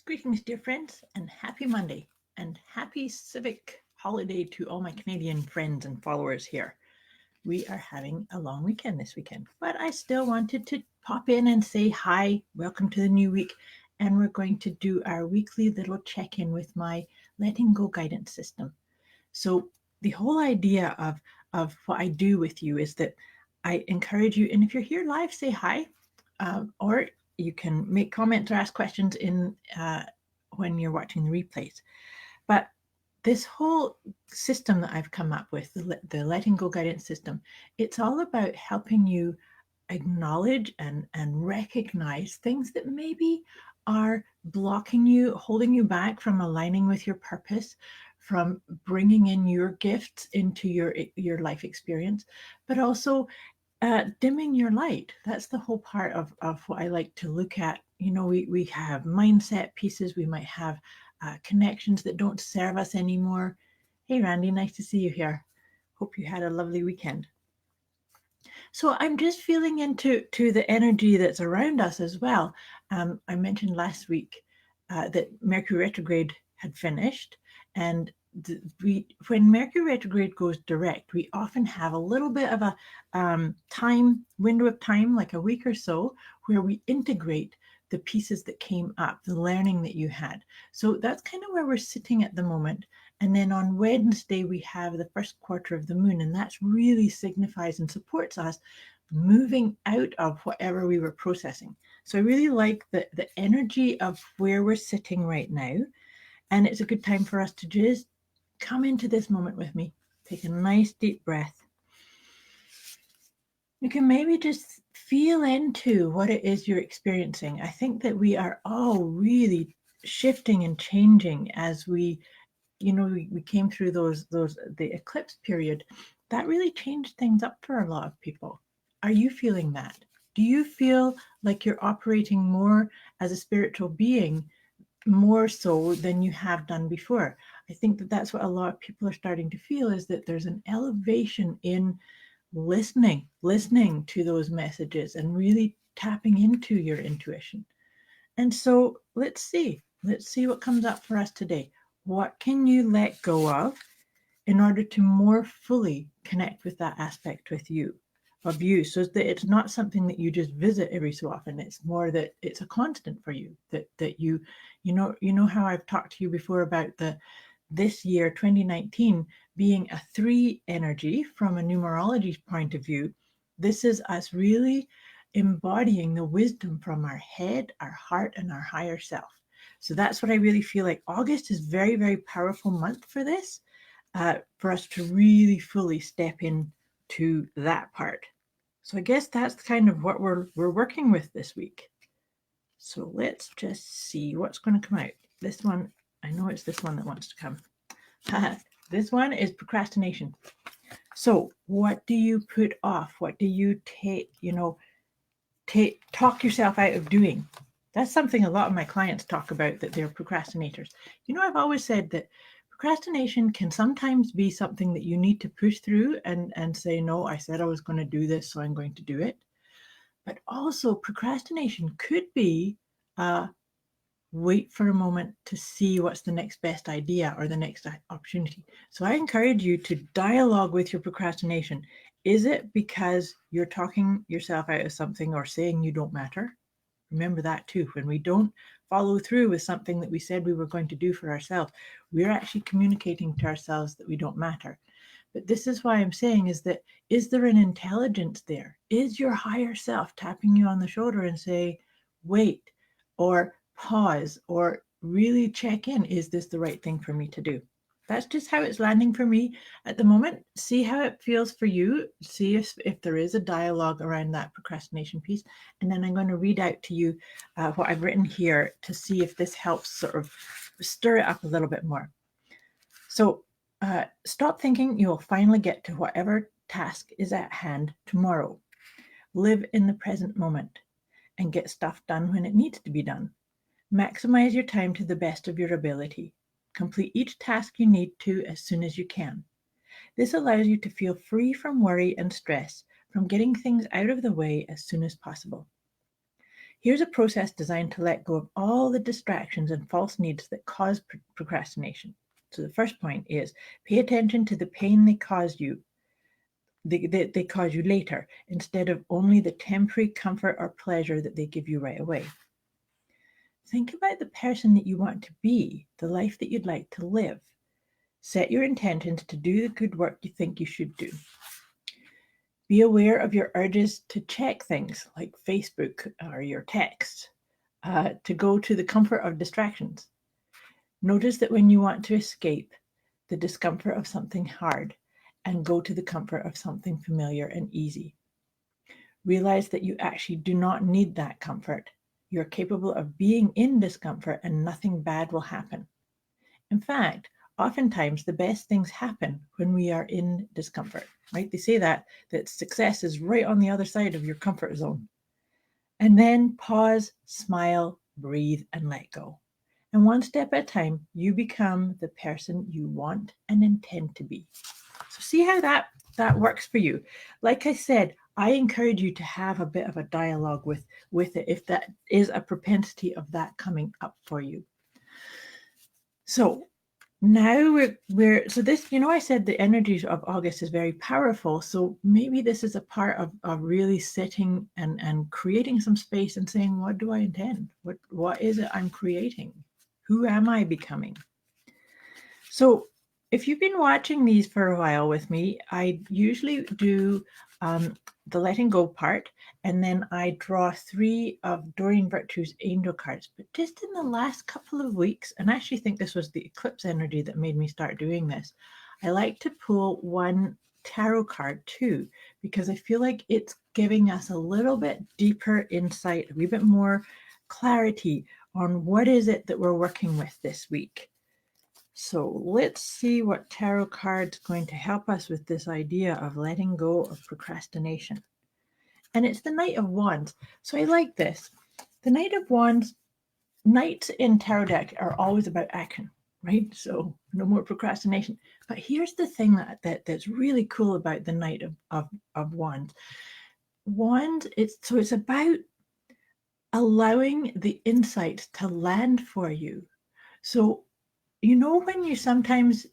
Greetings, dear friends, and happy Monday, and happy civic holiday to all my Canadian friends and followers here. We are having a long weekend this weekend, but I still wanted to pop in and say hi, welcome to the new week, and we're going to do our weekly little check in with my letting go guidance system. So, the whole idea of what I do with you is that I encourage you, and if you're here live, say hi, or you can make comments or ask questions in when you're watching the replays. But this whole system that I've come up with, the letting go guidance system, it's all about helping you acknowledge and recognize things that maybe are blocking you, holding you back from aligning with your purpose, from bringing in your gifts into your life experience, but also dimming your light. That's the whole part of what I like to look at. We have mindset pieces, we might have connections that don't serve us anymore. Hey, Randy, nice to see you here. Hope you had a lovely weekend. So I'm just feeling into the energy that's around us as well. I mentioned last week that Mercury retrograde had finished, and when Mercury retrograde goes direct, we often have a little bit of a time window of time, like a week or so, where we integrate the pieces that came up, the learning that you had. So that's kind of where we're sitting at the moment. And then on Wednesday, we have the first quarter of the moon, and that really signifies and supports us moving out of whatever we were processing. So I really like the energy of where we're sitting right now. And it's a good time for us to just come into this moment with me. Take a nice deep breath. You can maybe just feel into what it is you're experiencing. I think that we are all really shifting and changing as we came through the eclipse period. That really changed things up for a lot of people. Are you feeling that? Do you feel like you're operating more as a spiritual being, more so than you have done before? I think that that's what a lot of people are starting to feel, is that there's an elevation in listening to those messages and really tapping into your intuition. And so let's see what comes up for us today. What can you let go of in order to more fully connect with that aspect of you, so that it's not something that you just visit every so often. It's more that it's a constant for you, that you know how I've talked to you before about this year 2019 being a 3 energy from a numerology point of view. This is us really embodying the wisdom from our head, our heart, and our higher self. So that's what I really feel like. August is very, very powerful month for this, for us to really fully step into that part. So I guess that's kind of what we're working with this week. So let's just see what's going to come out. This one, I know it's this one that wants to come. This one is procrastination. So what do you put off? What do you talk yourself out of doing? That's something a lot of my clients talk about, that they're procrastinators. I've always said that procrastination can sometimes be something that you need to push through and say, no, I said I was going to do this, so I'm going to do it. But also procrastination could be wait for a moment to see what's the next best idea or the next opportunity. So I encourage you to dialogue with your procrastination. Is it because you're talking yourself out of something or saying you don't matter? Remember that too. When we don't follow through with something that we said we were going to do for ourselves, we're actually communicating to ourselves that we don't matter. But this is why I'm saying, is there an intelligence there? Is your higher self tapping you on the shoulder and say, wait, or pause, or really check in? Is this the right thing for me to do? That's just how it's landing for me at the moment. See how it feels for you. See if there is a dialogue around that procrastination piece. And then I'm going to read out to you what I've written here to see if this helps sort of stir it up a little bit more. So stop thinking you will finally get to whatever task is at hand tomorrow. Live in the present moment and get stuff done when it needs to be done. Maximize your time to the best of your ability. Complete each task you need to as soon as you can. This allows you to feel free from worry and stress, from getting things out of the way as soon as possible. Here's a process designed to let go of all the distractions and false needs that cause procrastination. So the first point is pay attention to the pain they cause you. They cause you later, instead of only the temporary comfort or pleasure that they give you right away. Think about the person that you want to be, the life that you'd like to live. Set your intentions to do the good work you think you should do. Be aware of your urges to check things like Facebook or your text, to go to the comfort of distractions. Notice that when you want to escape the discomfort of something hard and go to the comfort of something familiar and easy. Realize that you actually do not need that comfort. You're capable of being in discomfort and nothing bad will happen. In fact, oftentimes the best things happen when we are in discomfort, right? They say that success is right on the other side of your comfort zone. And then pause, smile, breathe, and let go. And one step at a time, you become the person you want and intend to be. So see how that works for you. Like I said, I encourage you to have a bit of a dialogue with it if that is a propensity of that coming up for you. So now we're so this, I said the energies of August is very powerful. So maybe this is a part of really sitting and creating some space and saying, what do I intend? What is it I'm creating? Who am I becoming? So if you've been watching these for a while with me, I usually do the letting go part, and then I draw 3 of Doreen Virtue's angel cards. But just in the last couple of weeks, and I actually think this was the eclipse energy that made me start doing this, I like to pull 1 tarot card too, because I feel like it's giving us a little bit deeper insight, a wee bit more clarity on what is it that we're working with this week. So let's see what tarot card's going to help us with this idea of letting go of procrastination. And it's the Knight of Wands. So I like this. The Knight of Wands, knights in tarot deck are always about action, right? So no more procrastination. But here's the thing that's really cool about the Knight of Wands. Wands, it's about allowing the insights to land for you. So when you sometimes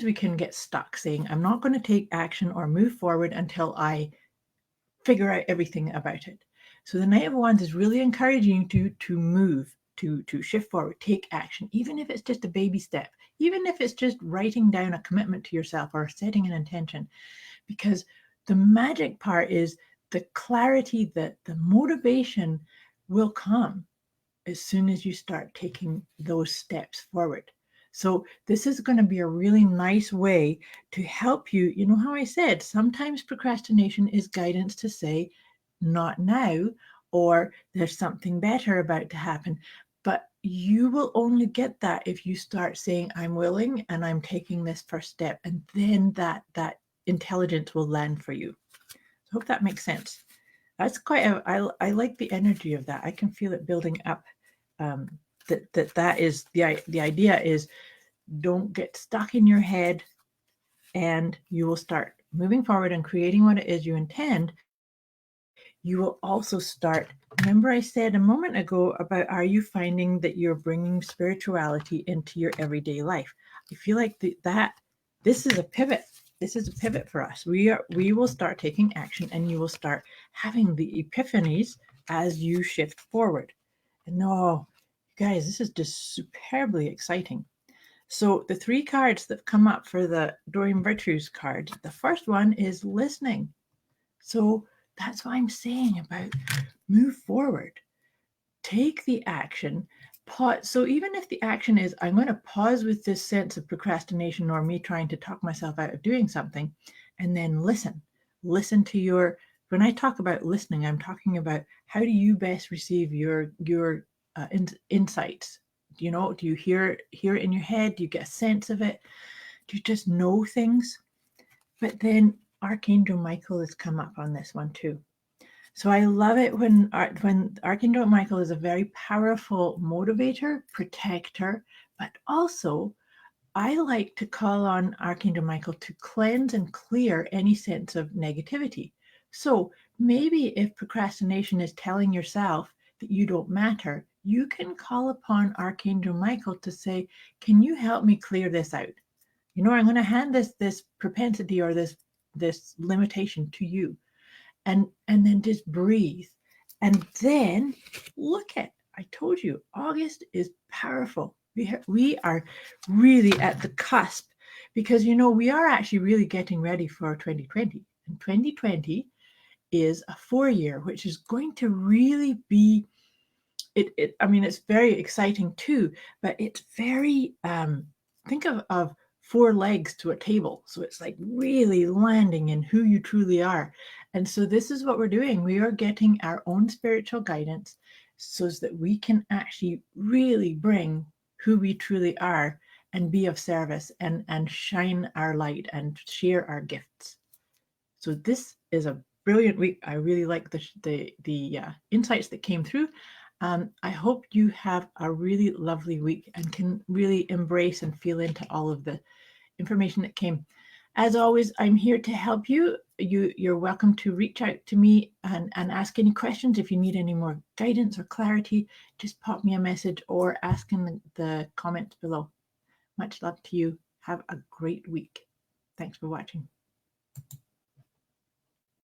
we can get stuck saying, I'm not going to take action or move forward until I figure out everything about it. So the Knight of Wands is really encouraging you to move, to shift forward, take action, even if it's just a baby step, even if it's just writing down a commitment to yourself or setting an intention. Because the magic part is the clarity, that the motivation will come as soon as you start taking those steps forward. So this is going to be a really nice way to help you. You know how I said, sometimes procrastination is guidance to say, not now, or there's something better about to happen. But you will only get that if you start saying, I'm willing and I'm taking this first step. And then that intelligence will land for you. I hope that makes sense. That's I like the energy of that. I can feel it building up. That is the idea is, don't get stuck in your head, and you will start moving forward and creating what it is you intend. You will also start, remember I said a moment ago about, are you finding that you're bringing spirituality into your everyday life? I feel like this is a pivot. This is a pivot for us. We will start taking action, and you will start having the epiphanies as you shift forward. And guys, this is just superbly exciting. So the 3 cards that come up for the Doreen Virtues cards, the first one is listening. So that's what I'm saying about move forward. Take the action. Pause. So even if the action is, I'm going to pause with this sense of procrastination or me trying to talk myself out of doing something, and then listen. Listen to when I talk about listening, I'm talking about, how do you best receive your insights? Do you hear it in your head? Do you get a sense of it? Do you just know things? But then Archangel Michael has come up on this one too. So I love it when Archangel Michael is a very powerful motivator, protector, but also I like to call on Archangel Michael to cleanse and clear any sense of negativity. So maybe if procrastination is telling yourself, that you don't matter, you can call upon Archangel Michael to say, can you help me clear this out? You know, I'm going to hand this propensity or this limitation to you, and then just breathe. And then look at, I told you, August is powerful. We are really at the cusp, because, you know, we are actually really getting ready for 2020. And 2020 is a 4-year, which is going to really be, I mean, it's very exciting too, but it's very, think of 4 legs to a table. So it's like really landing in who you truly are. And so this is what we're doing. We are getting our own spiritual guidance so that we can actually really bring who we truly are and be of service and shine our light and share our gifts. So this is a brilliant week. I really like the insights that came through. I hope you have a really lovely week and can really embrace and feel into all of the information that came. As always, I'm here to help you. You're welcome to reach out to me and ask any questions. If you need any more guidance or clarity, just pop me a message or ask in the comments below. Much love to you. Have a great week. Thanks for watching.